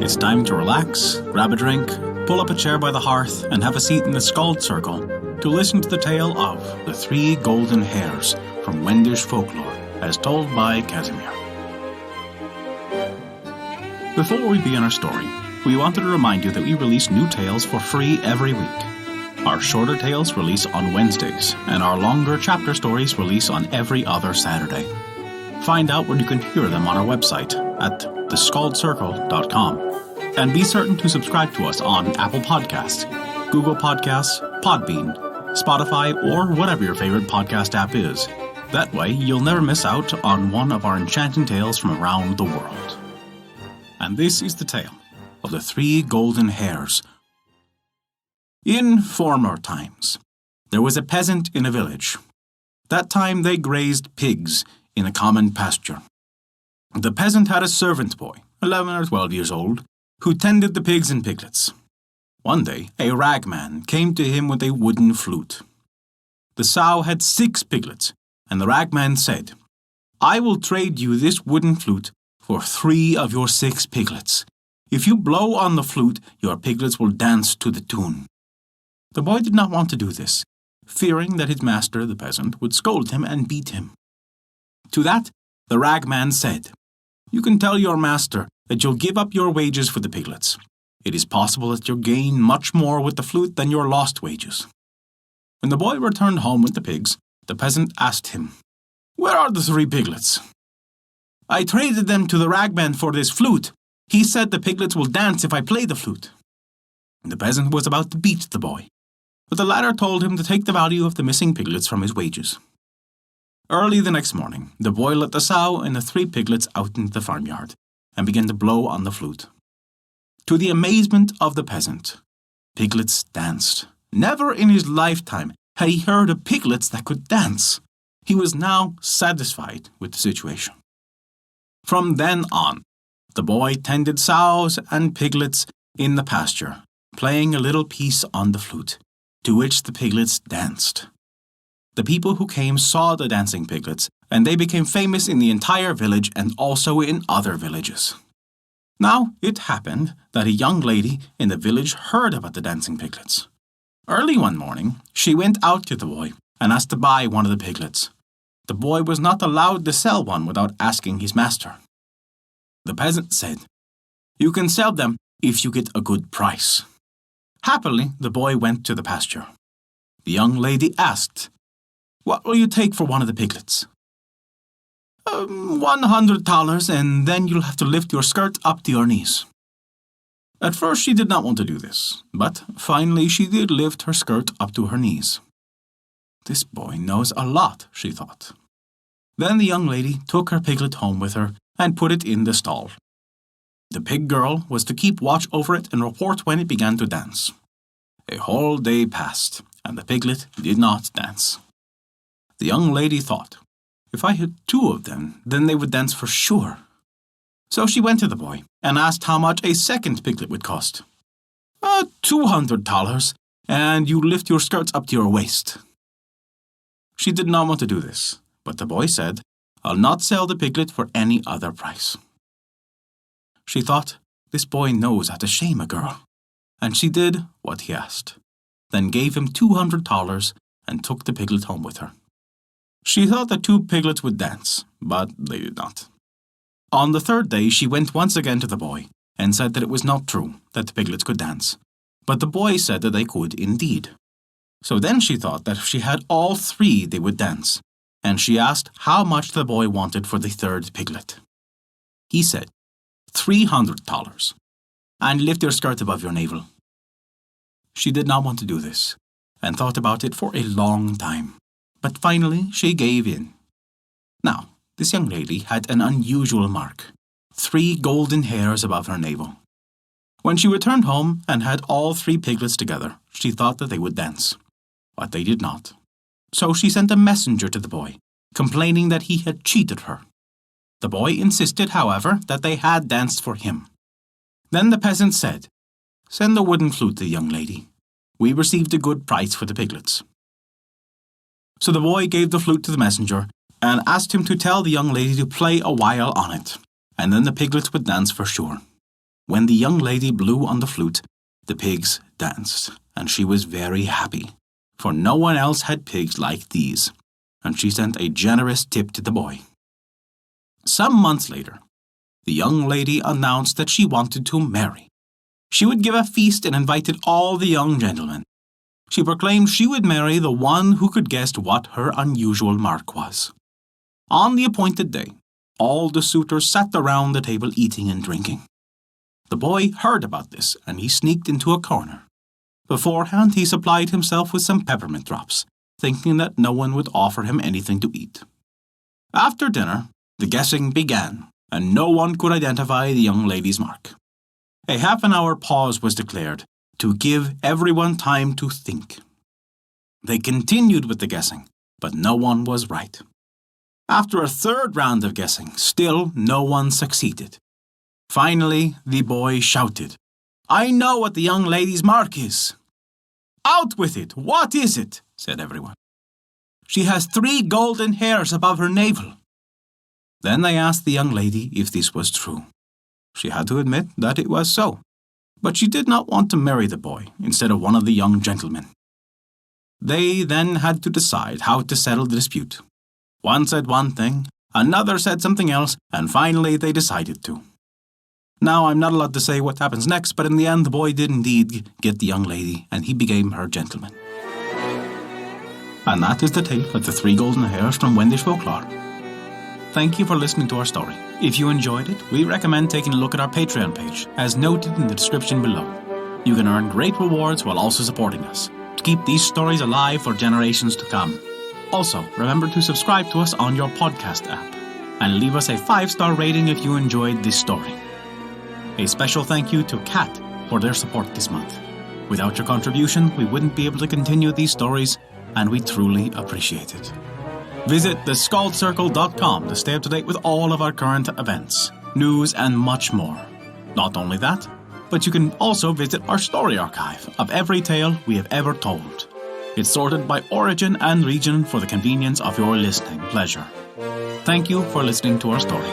It's time to relax, grab a drink, pull up a chair by the hearth, and have a seat in the Skald Circle to listen to the tale of the 3 Golden Hairs from Wendish Folklore, as told by Casimir. Before we begin our story, we wanted to remind you that we release new tales for free every week. Our shorter tales release on Wednesdays, and our longer chapter stories release on every other Saturday. Find out where you can hear them on our website at thescaldcircle.com. And be certain to subscribe to us on Apple Podcasts, Google Podcasts, Podbean, Spotify, or whatever your favorite podcast app is. That way, you'll never miss out on one of our enchanting tales from around the world. And this is the tale of the 3 Golden Hairs. In former times, there was a peasant in a village. That time they grazed pigs in a common pasture. The peasant had a servant boy, 11 or 12 years old, who tended the pigs and piglets. One day, a ragman came to him with a wooden flute. The sow had 6 piglets, and the ragman said, "I will trade you this wooden flute for 3 of your 6 piglets. If you blow on the flute, your piglets will dance to the tune." The boy did not want to do this, fearing that his master, the peasant, would scold him and beat him. To that, the ragman said, "You can tell your master that you'll give up your wages for the piglets. It is possible that you'll gain much more with the flute than your lost wages." When the boy returned home with the pigs, the peasant asked him, "Where are the 3 piglets?" "I traded them to the ragman for this flute. He said the piglets will dance if I play the flute." The peasant was about to beat the boy, but the latter told him to take the value of the missing piglets from his wages. Early the next morning, the boy let the sow and the 3 piglets out into the farmyard and began to blow on the flute. To the amazement of the peasant, piglets danced. Never in his lifetime had he heard of piglets that could dance. He was now satisfied with the situation. From then on, the boy tended sows and piglets in the pasture, playing a little piece on the flute, to which the piglets danced. The people who came saw the dancing piglets, and they became famous in the entire village and also in other villages. Now, it happened that a young lady in the village heard about the dancing piglets. Early one morning, she went out to the boy and asked to buy one of the piglets. The boy was not allowed to sell one without asking his master. The peasant said, "You can sell them if you get a good price." Happily, the boy went to the pasture. The young lady asked, "What will you take for one of the piglets?" $100, and then you'll have to lift your skirt up to your knees." At first she did not want to do this, but finally she did lift her skirt up to her knees. "This boy knows a lot," she thought. Then the young lady took her piglet home with her and put it in the stall. The pig girl was to keep watch over it and report when it began to dance. A whole day passed, and the piglet did not dance. The young lady thought, if I had 2 of them, then they would dance for sure. So she went to the boy and asked how much a second piglet would cost. $200, and you lift your skirts up to your waist." She did not want to do this, but the boy said, "I'll not sell the piglet for any other price." She thought, this boy knows how to shame a girl, and she did what he asked, then gave him $200 and took the piglet home with her. She thought the 2 piglets would dance, but they did not. On the 3rd day, she went once again to the boy and said that it was not true that the piglets could dance, but the boy said that they could indeed. So then she thought that if she had all 3, they would dance, and she asked how much the boy wanted for the 3rd piglet. He said, $300, and lift your skirt above your navel. She did not want to do this, and thought about it for a long time. But finally, she gave in. Now, this young lady had an unusual mark, 3 golden hairs above her navel. When she returned home and had all 3 piglets together, she thought that they would dance. But they did not. So she sent a messenger to the boy, complaining that he had cheated her. The boy insisted, however, that they had danced for him. Then the peasant said, "Send the wooden flute to the young lady. We received a good price for the piglets." So the boy gave the flute to the messenger and asked him to tell the young lady to play a while on it, and then the piglets would dance for sure. When the young lady blew on the flute, the pigs danced, and she was very happy, for no one else had pigs like these, and she sent a generous tip to the boy. Some months later, the young lady announced that she wanted to marry. She would give a feast and invited all the young gentlemen. She proclaimed she would marry the one who could guess what her unusual mark was. On the appointed day, all the suitors sat around the table eating and drinking. The boy heard about this, and he sneaked into a corner. Beforehand, he supplied himself with some peppermint drops, thinking that no one would offer him anything to eat. After dinner, the guessing began, and no one could identify the young lady's mark. A half-an-hour pause was declared to give everyone time to think. They continued with the guessing, but no one was right. After a third round of guessing, still no one succeeded. Finally, the boy shouted, "I know what the young lady's mark is." "Out with it! What is it?" said everyone. "She has 3 golden hairs above her navel." Then they asked the young lady if this was true. She had to admit that it was so, but she did not want to marry the boy instead of one of the young gentlemen. They then had to decide how to settle the dispute. One said one thing, another said something else, and finally they decided to. Now, I'm not allowed to say what happens next, but in the end the boy did indeed get the young lady, and he became her gentleman. And that is the tale of the 3 golden hairs from Wendish Folklore. Thank you for listening to our story. If you enjoyed it, we recommend taking a look at our Patreon page, as noted in the description below. You can earn great rewards while also supporting us, to keep these stories alive for generations to come. Also, remember to subscribe to us on your podcast app, and leave us a 5-star rating if you enjoyed this story. A special thank you to Kat for their support this month. Without your contribution, we wouldn't be able to continue these stories, and we truly appreciate it. Visit theskullcircle.com to stay up to date with all of our current events, news, and much more. Not only that, but you can also visit our story archive of every tale we have ever told. It's sorted by origin and region for the convenience of your listening pleasure. Thank you for listening to our story.